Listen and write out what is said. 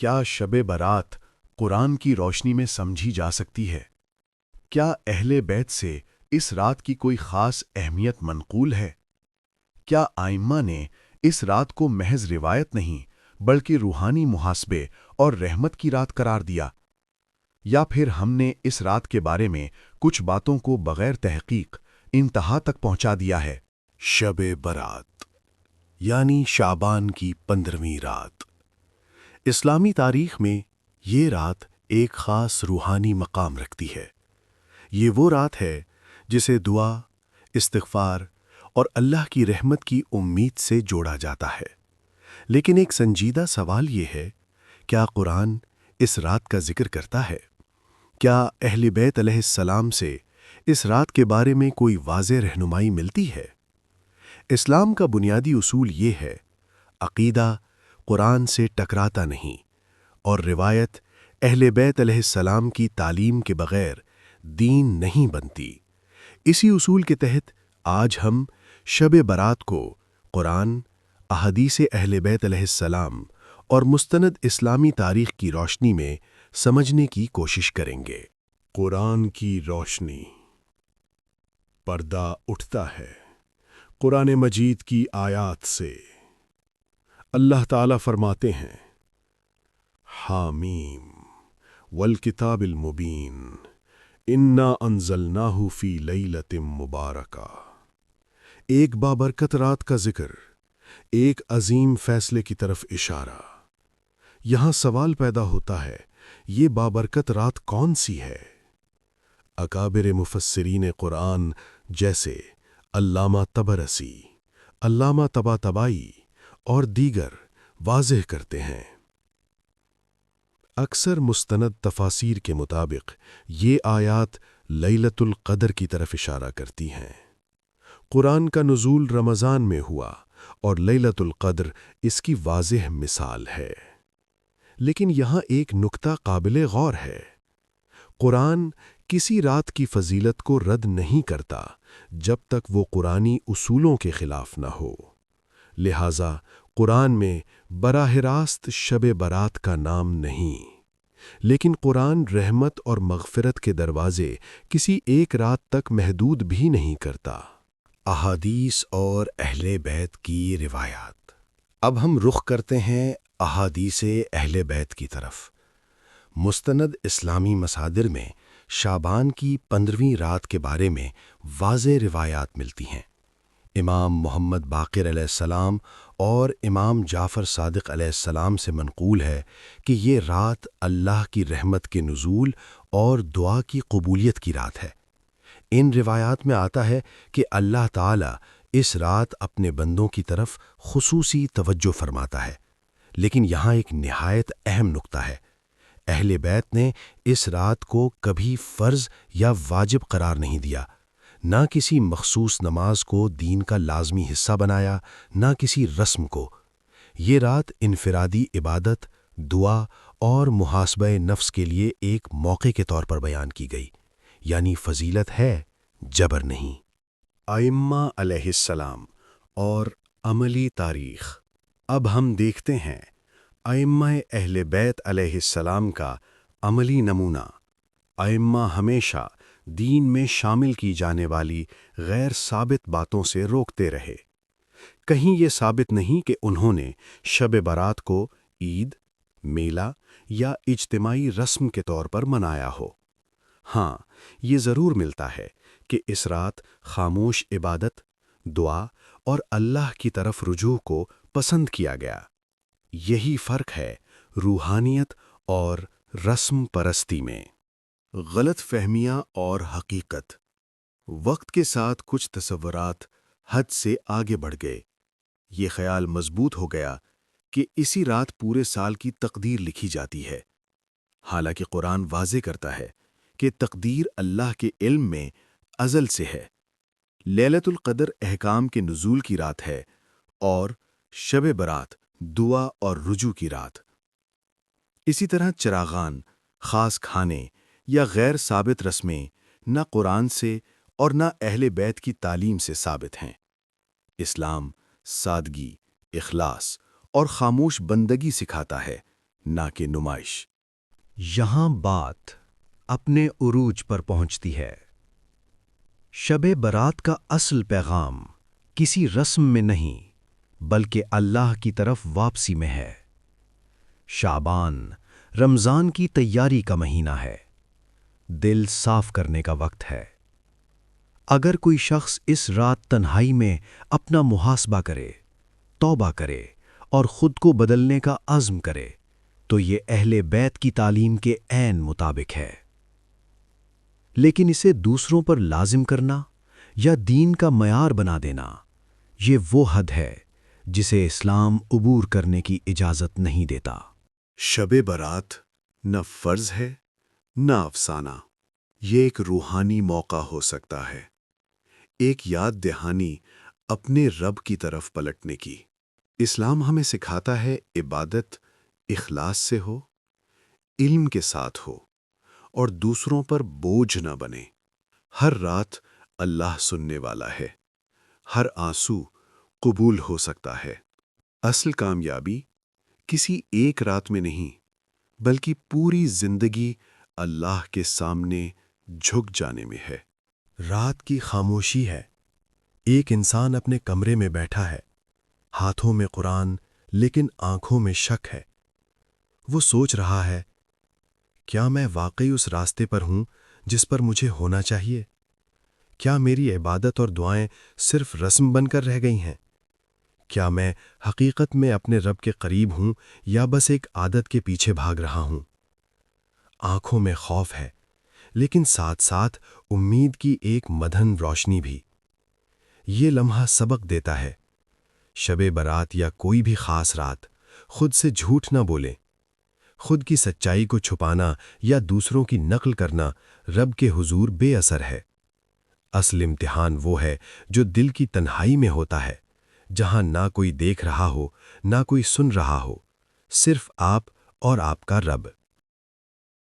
کیا شب برات قرآن کی روشنی میں سمجھی جا سکتی ہے؟ کیا اہل بیت سے اس رات کی کوئی خاص اہمیت منقول ہے؟ کیا ائمہ نے اس رات کو محض روایت نہیں بلکہ روحانی محاسبے اور رحمت کی رات قرار دیا؟ یا پھر ہم نے اس رات کے بارے میں کچھ باتوں کو بغیر تحقیق انتہا تک پہنچا دیا ہے؟ شب برات یعنی شعبان کی 15ویں رات۔ اسلامی تاریخ میں یہ رات ایک خاص روحانی مقام رکھتی ہے۔ یہ وہ رات ہے جسے دعا، استغفار اور اللہ کی رحمت کی امید سے جوڑا جاتا ہے۔ لیکن ایک سنجیدہ سوال یہ ہے، کیا قرآن اس رات کا ذکر کرتا ہے؟ کیا اہل بیت علیہ السلام سے اس رات کے بارے میں کوئی واضح رہنمائی ملتی ہے؟ اسلام کا بنیادی اصول یہ ہے، عقیدہ قرآن سے ٹکراتا نہیں، اور روایت اہل بیت علیہ السلام کی تعلیم کے بغیر دین نہیں بنتی۔ اسی اصول کے تحت آج ہم شب برات کو قرآن، احادیث اہل بیت علیہ السلام اور مستند اسلامی تاریخ کی روشنی میں سمجھنے کی کوشش کریں گے۔ قرآن کی روشنی۔ پردہ اٹھتا ہے قرآن مجید کی آیات سے۔ اللہ تعالیٰ فرماتے ہیں، حامیم والکتاب المبین انا انزلناہ فی لیلۃ مبارکہ۔ ایک بابرکت رات کا ذکر، ایک عظیم فیصلے کی طرف اشارہ۔ یہاں سوال پیدا ہوتا ہے، یہ بابرکت رات کون سی ہے؟ اکابر مفسرین قرآن جیسے علامہ طبرسی، علامہ طباطبائی اور دیگر واضح کرتے ہیں۔ اکثر مستند تفاسیر کے مطابق یہ آیات لیلۃ القدر کی طرف اشارہ کرتی ہیں۔ قرآن کا نزول رمضان میں ہوا اور لیلۃ القدر اس کی واضح مثال ہے۔ لیکن یہاں ایک نکتہ قابل غور ہے۔ قرآن کسی رات کی فضیلت کو رد نہیں کرتا جب تک وہ قرآنی اصولوں کے خلاف نہ ہو۔ لہٰذا قرآن میں براہ راست شب برات کا نام نہیں، لیکن قرآن رحمت اور مغفرت کے دروازے کسی ایک رات تک محدود بھی نہیں کرتا۔ احادیث اور اہل بیت کی روایات۔ اب ہم رخ کرتے ہیں احادیث اہل بیت کی طرف۔ مستند اسلامی مصادر میں شعبان کی 15ویں رات کے بارے میں واضح روایات ملتی ہیں۔ امام محمد باقر علیہ السلام اور امام جعفر صادق علیہ السلام سے منقول ہے کہ یہ رات اللہ کی رحمت کے نزول اور دعا کی قبولیت کی رات ہے۔ ان روایات میں آتا ہے کہ اللہ تعالیٰ اس رات اپنے بندوں کی طرف خصوصی توجہ فرماتا ہے۔ لیکن یہاں ایک نہایت اہم نکتہ ہے۔ اہل بیت نے اس رات کو کبھی فرض یا واجب قرار نہیں دیا، نہ کسی مخصوص نماز کو دین کا لازمی حصہ بنایا، نہ کسی رسم کو۔ یہ رات انفرادی عبادت، دعا اور محاسبہ نفس کے لیے ایک موقع کے طور پر بیان کی گئی، یعنی فضیلت ہے، جبر نہیں۔ ائمہ علیہ السلام اور عملی تاریخ۔ اب ہم دیکھتے ہیں ائمہ اہل بیت علیہ السلام کا عملی نمونہ۔ ائمہ ہمیشہ دین میں شامل کی جانے والی غیر ثابت باتوں سے روکتے رہے۔ کہیں یہ ثابت نہیں کہ انہوں نے شب برات کو عید، میلہ یا اجتماعی رسم کے طور پر منایا ہو۔ ہاں، یہ ضرور ملتا ہے کہ اس رات خاموش عبادت، دعا اور اللہ کی طرف رجوع کو پسند کیا گیا۔ یہی فرق ہے روحانیت اور رسم پرستی میں۔ غلط فہمیاں اور حقیقت۔ وقت کے ساتھ کچھ تصورات حد سے آگے بڑھ گئے۔ یہ خیال مضبوط ہو گیا کہ اسی رات پورے سال کی تقدیر لکھی جاتی ہے، حالانکہ قرآن واضح کرتا ہے کہ تقدیر اللہ کے علم میں ازل سے ہے۔ لیلۃ القدر احکام کے نزول کی رات ہے اور شب برات دعا اور رجوع کی رات۔ اسی طرح چراغان، خاص کھانے یا غیر ثابت رسمیں نہ قرآن سے اور نہ اہل بیت کی تعلیم سے ثابت ہیں۔ اسلام سادگی، اخلاص اور خاموش بندگی سکھاتا ہے، نہ کہ نمائش۔ یہاں بات اپنے عروج پر پہنچتی ہے۔ شب برات کا اصل پیغام کسی رسم میں نہیں بلکہ اللہ کی طرف واپسی میں ہے۔ شعبان رمضان کی تیاری کا مہینہ ہے، دل صاف کرنے کا وقت ہے۔ اگر کوئی شخص اس رات تنہائی میں اپنا محاسبہ کرے، توبہ کرے اور خود کو بدلنے کا عزم کرے تو یہ اہل بیت کی تعلیم کے عین مطابق ہے۔ لیکن اسے دوسروں پر لازم کرنا یا دین کا معیار بنا دینا، یہ وہ حد ہے جسے اسلام عبور کرنے کی اجازت نہیں دیتا۔ شب برات نہ فرض ہے نہ افسانہ، یہ ایک روحانی موقع ہو سکتا ہے، ایک یاد دہانی اپنے رب کی طرف پلٹنے کی۔ اسلام ہمیں سکھاتا ہے عبادت اخلاص سے ہو، علم کے ساتھ ہو اور دوسروں پر بوجھ نہ بنے۔ ہر رات اللہ سننے والا ہے، ہر آنسو قبول ہو سکتا ہے۔ اصل کامیابی کسی ایک رات میں نہیں بلکہ پوری زندگی اللہ کے سامنے جھک جانے میں ہے۔ رات کی خاموشی ہے، ایک انسان اپنے کمرے میں بیٹھا ہے، ہاتھوں میں قرآن لیکن آنکھوں میں شک ہے۔ وہ سوچ رہا ہے، کیا میں واقعی اس راستے پر ہوں جس پر مجھے ہونا چاہیے؟ کیا میری عبادت اور دعائیں صرف رسم بن کر رہ گئی ہیں؟ کیا میں حقیقت میں اپنے رب کے قریب ہوں یا بس ایک عادت کے پیچھے بھاگ رہا ہوں؟ آنکھوں میں خوف ہے لیکن ساتھ ساتھ امید کی ایک مدھن روشنی بھی۔ یہ لمحہ سبق دیتا ہے، شب برات یا کوئی بھی خاص رات خود سے جھوٹ نہ بولیں۔ خود کی سچائی کو چھپانا یا دوسروں کی نقل کرنا رب کے حضور بے اثر ہے۔ اصل امتحان وہ ہے جو دل کی تنہائی میں ہوتا ہے، جہاں نہ کوئی دیکھ رہا ہو نہ کوئی سن رہا ہو، صرف آپ اور آپ کا رب۔